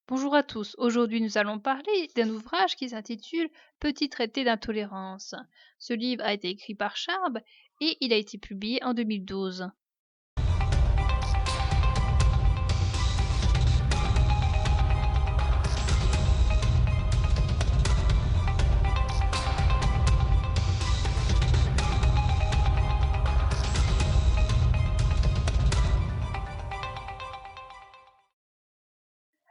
Bonjour à tous, aujourd'hui nous allons parler d'un ouvrage qui s'intitule Petit traité d'intolérance. Ce livre a été écrit par Charb et il a été publié en 2012.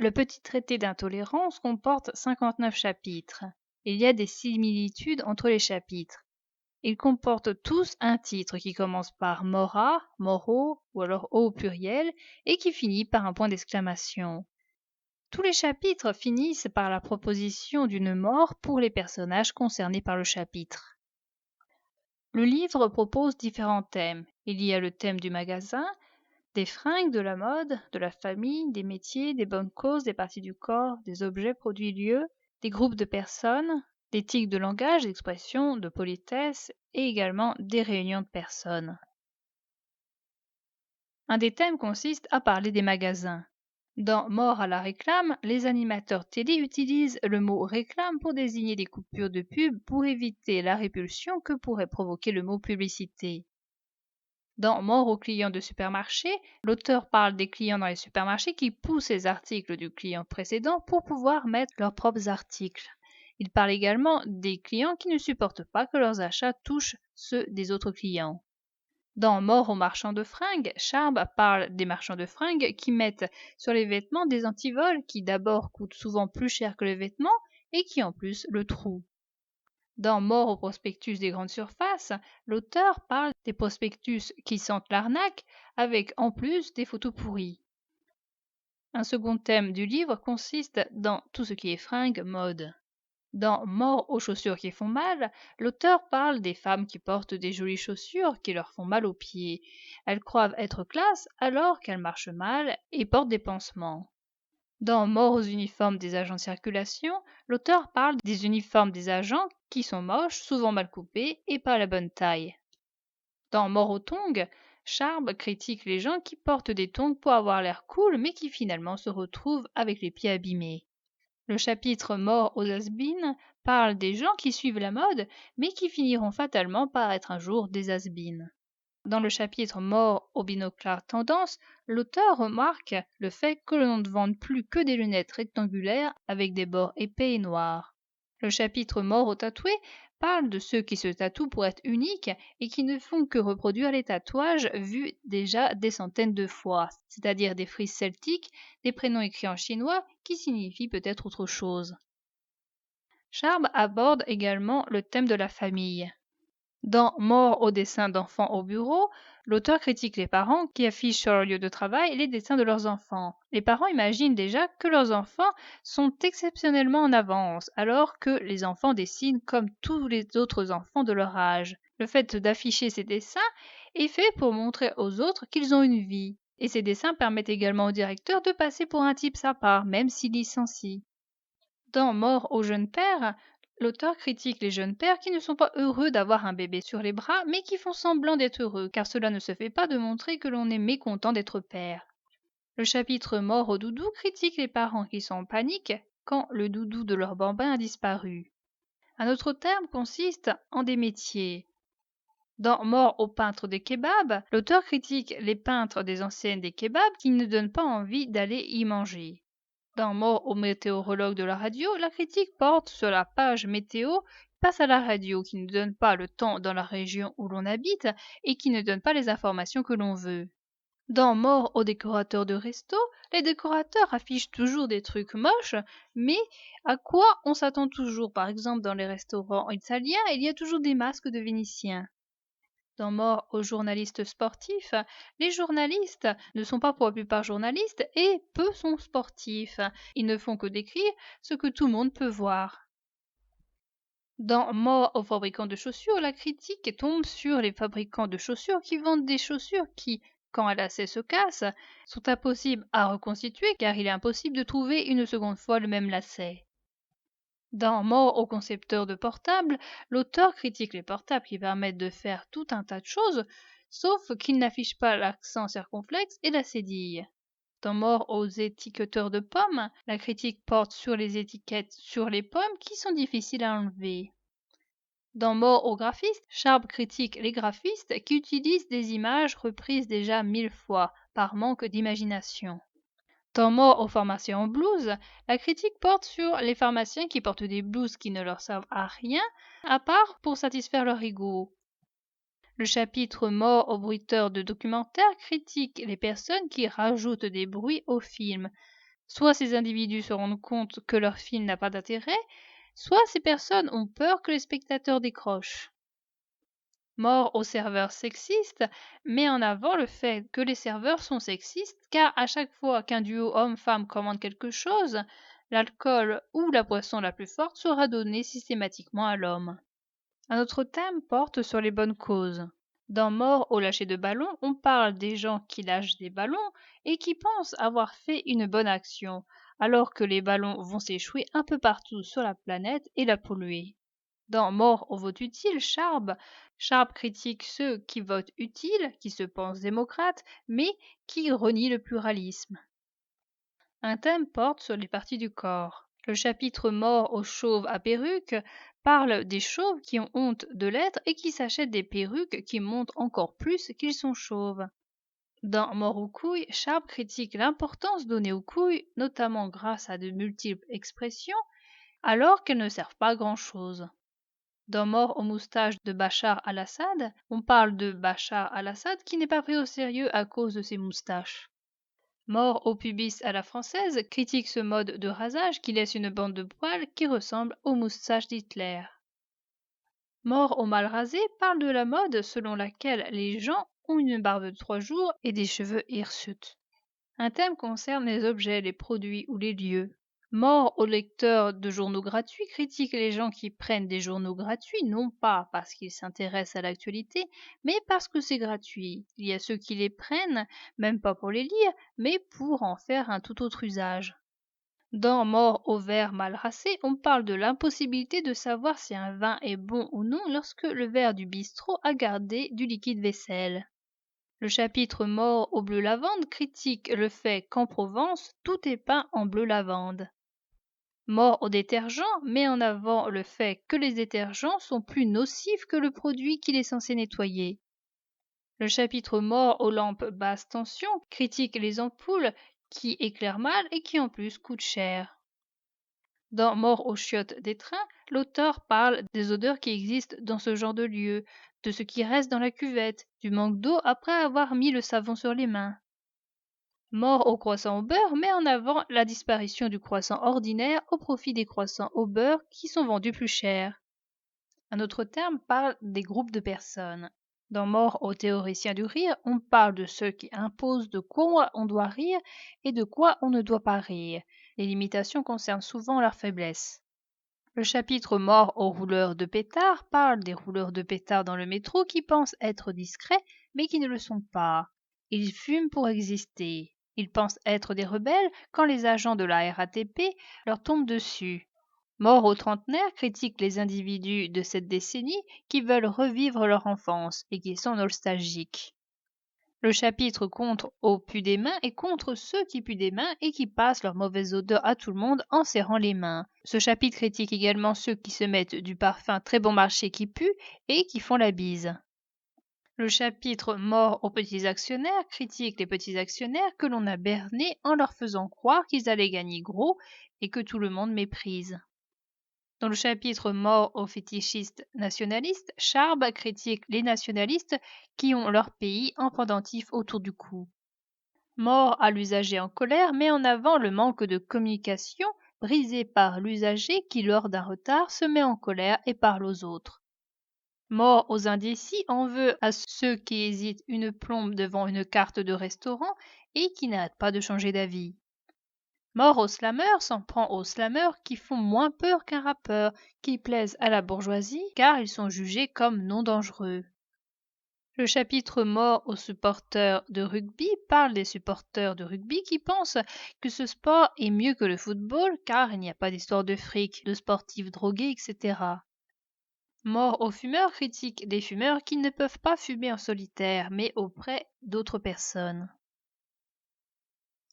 Le Petit traité d'intolérance comporte 59 chapitres. Il y a des similitudes entre les chapitres. Ils comportent tous un titre qui commence par mora, moro ou alors au pluriel et qui finit par un point d'exclamation. Tous les chapitres finissent par la proposition d'une mort pour les personnages concernés par le chapitre. Le livre propose différents thèmes. Il y a le thème du magasin, des fringues, de la mode, de la famille, des métiers, des bonnes causes, des parties du corps, des objets, produits, lieux, des groupes de personnes, des tics de langage, d'expression, de politesse et également des réunions de personnes. Un des thèmes consiste à parler des magasins. Dans Mort à la réclame, les animateurs télé utilisent le mot réclame pour désigner des coupures de pub pour éviter la répulsion que pourrait provoquer le mot publicité. Dans Mort aux clients de supermarché, l'auteur parle des clients dans les supermarchés qui poussent les articles du client précédent pour pouvoir mettre leurs propres articles. Il parle également des clients qui ne supportent pas que leurs achats touchent ceux des autres clients. Dans Mort aux marchands de fringues, Charb parle des marchands de fringues qui mettent sur les vêtements des antivols qui d'abord coûtent souvent plus cher que les vêtements et qui en plus le trouent. Dans Mort au prospectus des grandes surfaces, l'auteur parle des prospectus qui sentent l'arnaque avec en plus des photos pourries. Un second thème du livre consiste dans tout ce qui est fringues, mode. Dans Mort aux chaussures qui font mal, l'auteur parle des femmes qui portent des jolies chaussures qui leur font mal aux pieds. Elles croient être classe alors qu'elles marchent mal et portent des pansements. Dans Mort aux uniformes des agents de circulation, l'auteur parle des uniformes des agents qui sont moches, souvent mal coupés et pas à la bonne taille. Dans Mort aux tongs, Charb critique les gens qui portent des tongs pour avoir l'air cool mais qui finalement se retrouvent avec les pieds abîmés. Le chapitre Mort aux has-beens parle des gens qui suivent la mode, mais qui finiront fatalement par être un jour des has-beens. Dans le chapitre Mort aux binoclars tendance, l'auteur remarque le fait que l'on ne vende plus que des lunettes rectangulaires avec des bords épais et noirs. Le chapitre Mort aux tatoués parle de ceux qui se tatouent pour être uniques et qui ne font que reproduire les tatouages vus déjà des centaines de fois, c'est-à-dire des frises celtiques, des prénoms écrits en chinois qui signifient peut-être autre chose. Charb aborde également le thème de la famille. Dans Mort aux dessins d'enfants au bureau, l'auteur critique les parents qui affichent sur leur lieu de travail les dessins de leurs enfants. Les parents imaginent déjà que leurs enfants sont exceptionnellement en avance, alors que les enfants dessinent comme tous les autres enfants de leur âge. Le fait d'afficher ces dessins est fait pour montrer aux autres qu'ils ont une vie. Et ces dessins permettent également au directeur de passer pour un type sympa, même s'il licencie. Dans Mort au jeune père, l'auteur critique les jeunes pères qui ne sont pas heureux d'avoir un bébé sur les bras, mais qui font semblant d'être heureux, car cela ne se fait pas de montrer que l'on est mécontent d'être père. Le chapitre Mort au doudou critique les parents qui sont en panique quand le doudou de leur bambin a disparu. Un autre terme consiste en des métiers. Dans Mort aux peintres des kebabs, l'auteur critique les peintres des enseignes des kebabs qui ne donnent pas envie d'aller y manger. Dans Mort au météorologue de la radio, la critique porte sur la page météo face à la radio qui ne donne pas le temps dans la région où l'on habite et qui ne donne pas les informations que l'on veut. Dans Mort aux décorateurs de resto, les décorateurs affichent toujours des trucs moches, mais à quoi on s'attend toujours? Par exemple, dans les restaurants italiens, il y a toujours des masques de Vénitiens. Dans Mort aux journalistes sportifs, les journalistes ne sont pas pour la plupart journalistes et peu sont sportifs. Ils ne font que décrire ce que tout le monde peut voir. Dans Mort aux fabricants de chaussures, la critique tombe sur les fabricants de chaussures qui vendent des chaussures qui, quand un lacet se casse, sont impossibles à reconstituer car il est impossible de trouver une seconde fois le même lacet. Dans Mort aux concepteurs de portables, l'auteur critique les portables qui permettent de faire tout un tas de choses, sauf qu'ils n'affichent pas l'accent circonflexe et la cédille. Dans Mort aux étiqueteurs de pommes, la critique porte sur les étiquettes sur les pommes qui sont difficiles à enlever. Dans Mort aux graphistes, Sharp critique les graphistes qui utilisent des images reprises déjà 1000 fois par manque d'imagination. Dans Mort aux pharmaciens en blouse, la critique porte sur les pharmaciens qui portent des blouses qui ne leur servent à rien, à part pour satisfaire leur ego. Le chapitre Mort aux bruiteurs de documentaires critique les personnes qui rajoutent des bruits au film. Soit ces individus se rendent compte que leur film n'a pas d'intérêt, soit ces personnes ont peur que les spectateurs décrochent. Mort aux serveurs sexistes met en avant le fait que les serveurs sont sexistes car à chaque fois qu'un duo homme-femme commande quelque chose, l'alcool ou la boisson la plus forte sera donnée systématiquement à l'homme. Un autre thème porte sur les bonnes causes. Dans Mort au lâcher de ballons, on parle des gens qui lâchent des ballons et qui pensent avoir fait une bonne action, alors que les ballons vont s'échouer un peu partout sur la planète et la polluer. Dans Mort au vote utile, Sharp critique ceux qui votent utile, qui se pensent démocrates, mais qui renient le pluralisme. Un thème porte sur les parties du corps. Le chapitre Mort aux chauves à perruque parle des chauves qui ont honte de l'être et qui s'achètent des perruques qui montrent encore plus qu'ils sont chauves. Dans Mort aux couilles, Sharp critique l'importance donnée aux couilles, notamment grâce à de multiples expressions, alors qu'elles ne servent pas à grand-chose. Dans Mort aux moustaches de Bachar al-Assad, on parle de Bachar al-Assad qui n'est pas pris au sérieux à cause de ses moustaches. Mort au pubis à la française critique ce mode de rasage qui laisse une bande de poils qui ressemble aux moustaches d'Hitler. Mort au mal rasé parle de la mode selon laquelle les gens ont une barbe de 3 jours et des cheveux hirsutes. Un thème concerne les objets, les produits ou les lieux. Mort aux lecteurs de journaux gratuits critique les gens qui prennent des journaux gratuits, non pas parce qu'ils s'intéressent à l'actualité, mais parce que c'est gratuit. Il y a ceux qui les prennent, même pas pour les lire, mais pour en faire un tout autre usage. Dans Mort au verre mal rassé, on parle de l'impossibilité de savoir si un vin est bon ou non lorsque le verre du bistrot a gardé du liquide vaisselle. Le chapitre Mort au bleu lavande critique le fait qu'en Provence, tout est peint en bleu lavande. Mort au détergent met en avant le fait que les détergents sont plus nocifs que le produit qu'il est censé nettoyer. Le chapitre Mort aux lampes basse tension critique les ampoules qui éclairent mal et qui en plus coûtent cher. Dans Mort aux chiottes des trains, l'auteur parle des odeurs qui existent dans ce genre de lieu, de ce qui reste dans la cuvette, du manque d'eau après avoir mis le savon sur les mains. Mort au croissant au beurre met en avant la disparition du croissant ordinaire au profit des croissants au beurre qui sont vendus plus cher. Un autre terme parle des groupes de personnes. Dans Mort aux théoriciens du rire, on parle de ceux qui imposent de quoi on doit rire et de quoi on ne doit pas rire. Les limitations concernent souvent leur faiblesse. Le chapitre Mort aux rouleurs de pétards parle des rouleurs de pétards dans le métro qui pensent être discrets mais qui ne le sont pas. Ils fument pour exister. Ils pensent être des rebelles quand les agents de la RATP leur tombent dessus. Mort aux trentenaires critique les individus de cette décennie qui veulent revivre leur enfance et qui sont nostalgiques. Le chapitre contre au pu des mains est contre ceux qui puent des mains et qui passent leur mauvaise odeur à tout le monde en serrant les mains. Ce chapitre critique également ceux qui se mettent du parfum très bon marché qui pue et qui font la bise. Le chapitre Mort aux petits actionnaires critique les petits actionnaires que l'on a bernés en leur faisant croire qu'ils allaient gagner gros et que tout le monde méprise. Dans le chapitre Mort aux fétichistes nationalistes, Charb critique les nationalistes qui ont leur pays en pendentif autour du cou. Mort à l'usager en colère met en avant le manque de communication brisé par l'usager qui, lors d'un retard, se met en colère et parle aux autres. Mort aux indécis en veut à ceux qui hésitent une plombe devant une carte de restaurant et qui n'arrêtent pas de changer d'avis. Mort aux slameurs s'en prend aux slameurs qui font moins peur qu'un rappeur, qui plaisent à la bourgeoisie car ils sont jugés comme non dangereux. Le chapitre Mort aux supporters de rugby parle des supporters de rugby qui pensent que ce sport est mieux que le football car il n'y a pas d'histoire de fric, de sportifs drogués, etc. Mort aux fumeurs critique les fumeurs qui ne peuvent pas fumer en solitaire mais auprès d'autres personnes.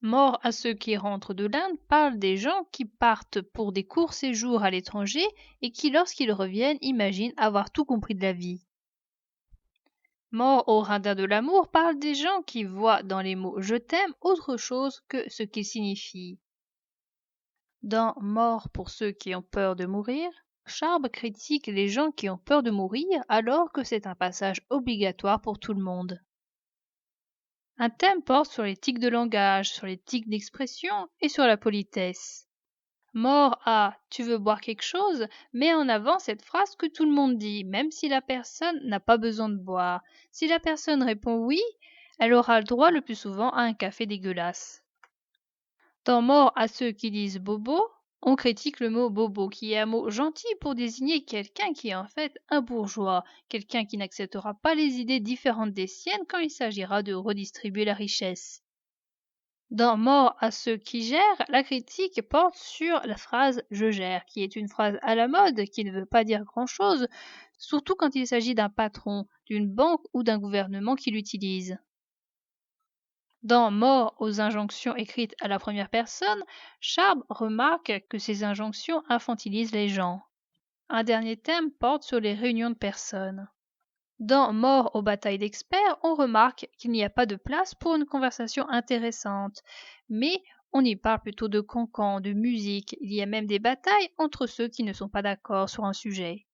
Mort à ceux qui rentrent de l'Inde parle des gens qui partent pour des courts séjours à l'étranger et qui, lorsqu'ils reviennent, imaginent avoir tout compris de la vie. Mort au radin de l'amour parle des gens qui voient dans les mots je t'aime autre chose que ce qu'ils signifient. Dans Mort pour ceux qui ont peur de mourir, Charb critique les gens qui ont peur de mourir alors que c'est un passage obligatoire pour tout le monde. Un thème porte sur les tics de langage, sur les tics d'expression et sur la politesse. Mort à tu veux boire quelque chose met en avant cette phrase que tout le monde dit, même si la personne n'a pas besoin de boire. Si la personne répond oui, elle aura le droit le plus souvent à un café dégueulasse. Dans Mort à ceux qui disent bobo, on critique le mot bobo, qui est un mot gentil pour désigner quelqu'un qui est en fait un bourgeois, quelqu'un qui n'acceptera pas les idées différentes des siennes quand il s'agira de redistribuer la richesse. Dans Mort à ceux qui gèrent, la critique porte sur la phrase je gère, qui est une phrase à la mode qui ne veut pas dire grand-chose, surtout quand il s'agit d'un patron, d'une banque ou d'un gouvernement qui l'utilise. Dans Mort aux injonctions écrites à la première personne, Charb remarque que ces injonctions infantilisent les gens. Un dernier thème porte sur les réunions de personnes. Dans Mort aux batailles d'experts, on remarque qu'il n'y a pas de place pour une conversation intéressante, mais on y parle plutôt de cancans, de musique, il y a même des batailles entre ceux qui ne sont pas d'accord sur un sujet.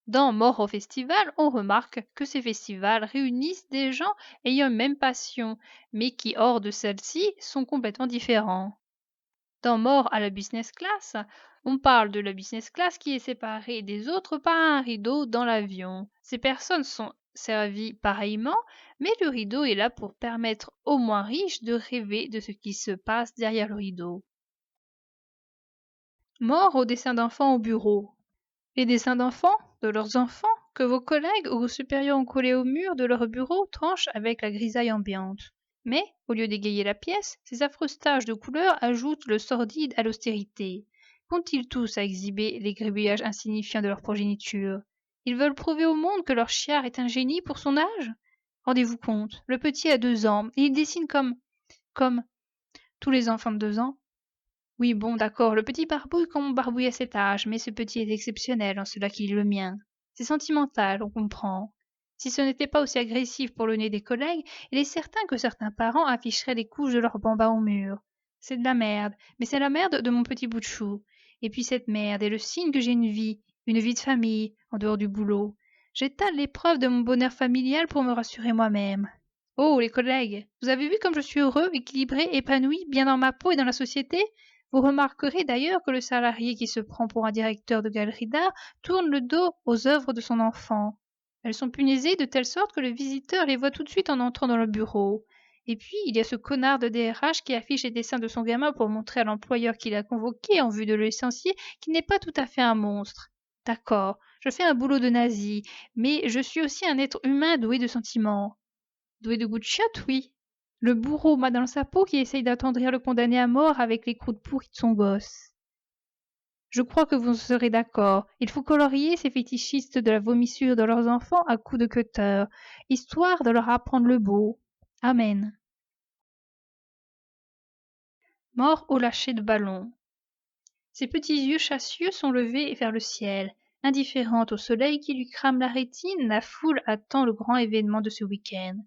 Dans Mort au festival, on remarque que ces festivals réunissent des gens ayant une même passion, mais qui, hors de celle-ci, sont complètement différents. Dans Mort à la business class, on parle de la business class qui est séparée des autres par un rideau dans l'avion. Ces personnes sont servies pareillement, mais le rideau est là pour permettre aux moins riches de rêver de ce qui se passe derrière le rideau. Mort aux dessins d'enfants au bureau. Les dessins d'enfants, de leurs enfants, que vos collègues ou vos supérieurs ont collés au mur de leur bureau tranchent avec la grisaille ambiante. Mais, au lieu d'égayer la pièce, ces affreuses taches de couleur ajoutent le sordide à l'austérité. Qu'ont-ils tous à exhiber les gribouillages insignifiants de leur progéniture? Ils veulent prouver au monde que leur chiard est un génie pour son âge? Rendez-vous compte, le petit a 2 ans, et il dessine comme tous les enfants de 2 ans. Oui, bon, d'accord, le petit barbouille comme on barbouille à cet âge, mais ce petit est exceptionnel en cela qu'il est le mien. C'est sentimental, on comprend. Si ce n'était pas aussi agressif pour le nez des collègues, il est certain que certains parents afficheraient les couches de leurs bambins au mur. C'est de la merde, mais c'est la merde de mon petit bout de chou. Et puis cette merde est le signe que j'ai une vie de famille, en dehors du boulot. J'étale l'épreuve de mon bonheur familial pour me rassurer moi-même. Oh, les collègues, vous avez vu comme je suis heureux, équilibré, épanoui, bien dans ma peau et dans la société? Vous remarquerez d'ailleurs que le salarié qui se prend pour un directeur de galerie d'art tourne le dos aux œuvres de son enfant. Elles sont punaisées de telle sorte que le visiteur les voit tout de suite en entrant dans le bureau. Et puis, il y a ce connard de DRH qui affiche les dessins de son gamin pour montrer à l'employeur qu'il a convoqué en vue de le licencier qu'il n'est pas tout à fait un monstre. D'accord, je fais un boulot de nazi, mais je suis aussi un être humain doué de sentiments. Doué de goût de chiotte, oui. Le bourreau m'a dans sa peau qui essaye d'attendrir le condamné à mort avec les croûtes pourries de son gosse. Je crois que vous serez d'accord. Il faut colorier ces fétichistes de la vomissure de leurs enfants à coups de cutter, histoire de leur apprendre le beau. Amen. Mort au lâcher de ballon. Ses petits yeux chassieux sont levés vers le ciel. Indifférente au soleil qui lui crame la rétine, la foule attend le grand événement de ce week-end.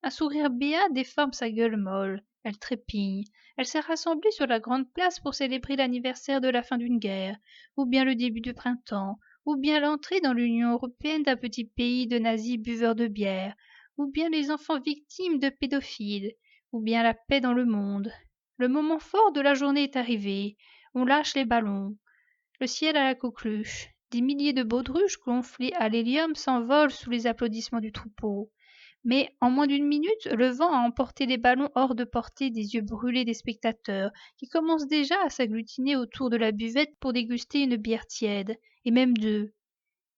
Un sourire béat déforme sa gueule molle. Elle trépigne. Elle s'est rassemblée sur la grande place pour célébrer l'anniversaire de la fin d'une guerre, ou bien le début du printemps, ou bien l'entrée dans l'Union européenne d'un petit pays de nazis buveurs de bière, ou bien les enfants victimes de pédophiles, ou bien la paix dans le monde. Le moment fort de la journée est arrivé. On lâche les ballons. Le ciel a la coqueluche. Des milliers de baudruches gonflées à l'hélium s'envolent sous les applaudissements du troupeau. Mais en moins d'une minute, le vent a emporté les ballons hors de portée des yeux brûlés des spectateurs, qui commencent déjà à s'agglutiner autour de la buvette pour déguster une bière tiède, et même deux.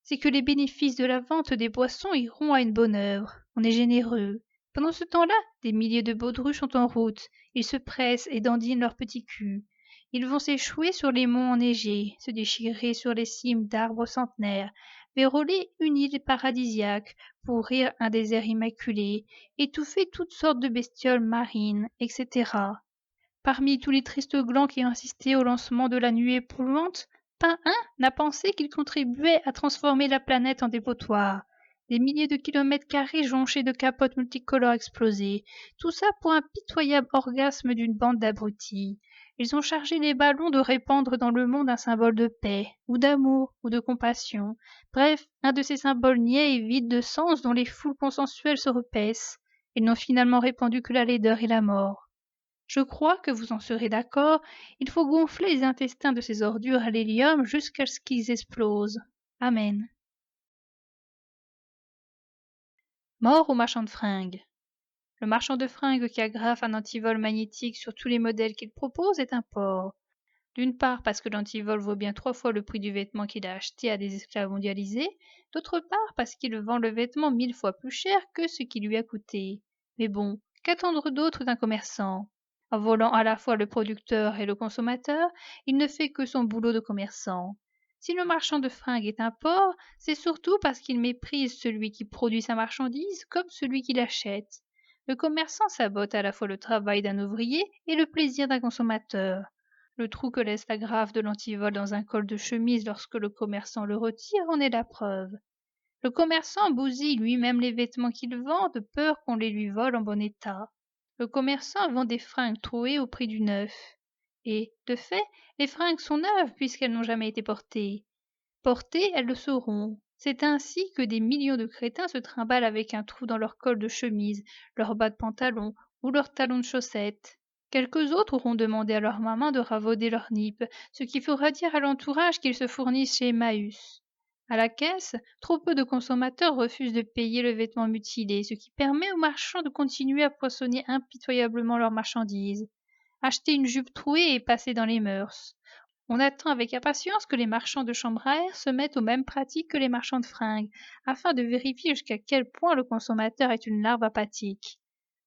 C'est que les bénéfices de la vente des boissons iront à une bonne œuvre. On est généreux. Pendant ce temps-là, des milliers de baudruches sont en route. Ils se pressent et dandinent leurs petits culs. Ils vont s'échouer sur les monts enneigés, se déchirer sur les cimes d'arbres centenaires, vérôler une île paradisiaque, pourrir un désert immaculé, étouffer toutes sortes de bestioles marines, etc. Parmi tous les tristes glands qui ont assisté au lancement de la nuée polluante, pas un n'a pensé qu'il contribuait à transformer la planète en dépotoir. Des milliers de kilomètres carrés jonchés de capotes multicolores explosées, tout ça pour un pitoyable orgasme d'une bande d'abrutis. Ils ont chargé les ballons de répandre dans le monde un symbole de paix, ou d'amour, ou de compassion. Bref, un de ces symboles niais et vides de sens dont les foules consensuelles se repaissent. Ils n'ont finalement répandu que la laideur et la mort. Je crois que vous en serez d'accord, il faut gonfler les intestins de ces ordures à l'hélium jusqu'à ce qu'ils explosent. Amen. Mort au marchand de fringues. Le marchand de fringues qui agrafe un antivol magnétique sur tous les modèles qu'il propose est un porc. D'une part parce que l'antivol vaut bien 3 fois le prix du vêtement qu'il a acheté à des esclaves mondialisés, d'autre part parce qu'il vend le vêtement 1000 fois plus cher que ce qui lui a coûté. Mais bon, qu'attendre d'autre d'un commerçant? En volant à la fois le producteur et le consommateur, il ne fait que son boulot de commerçant. Si le marchand de fringues est un porc, c'est surtout parce qu'il méprise celui qui produit sa marchandise comme celui qui l'achète. Le commerçant sabote à la fois le travail d'un ouvrier et le plaisir d'un consommateur. Le trou que laisse la graffe de l'antivol dans un col de chemise lorsque le commerçant le retire en est la preuve. Le commerçant bousille lui-même les vêtements qu'il vend de peur qu'on les lui vole en bon état. Le commerçant vend des fringues trouées au prix du neuf. Et, de fait, les fringues sont neuves puisqu'elles n'ont jamais été portées. Portées, elles le seront. C'est ainsi que des millions de crétins se trimballent avec un trou dans leur col de chemise, leur bas de pantalon ou leurs talons de chaussettes. Quelques autres auront demandé à leur maman de ravauder leurs nippes, ce qui fera dire à l'entourage qu'ils se fournissent chez Emmaüs. À la caisse, trop peu de consommateurs refusent de payer le vêtement mutilé, ce qui permet aux marchands de continuer à poissonner impitoyablement leurs marchandises. Acheter une jupe trouée est passé dans les mœurs. On attend avec impatience que les marchands de chambres à air se mettent aux mêmes pratiques que les marchands de fringues, afin de vérifier jusqu'à quel point le consommateur est une larve apathique.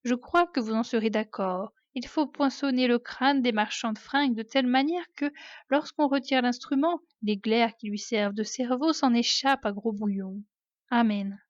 Je crois que vous en serez d'accord. Il faut poinçonner le crâne des marchands de fringues de telle manière que, lorsqu'on retire l'instrument, les glaires qui lui servent de cerveau s'en échappent à gros bouillon. Amen.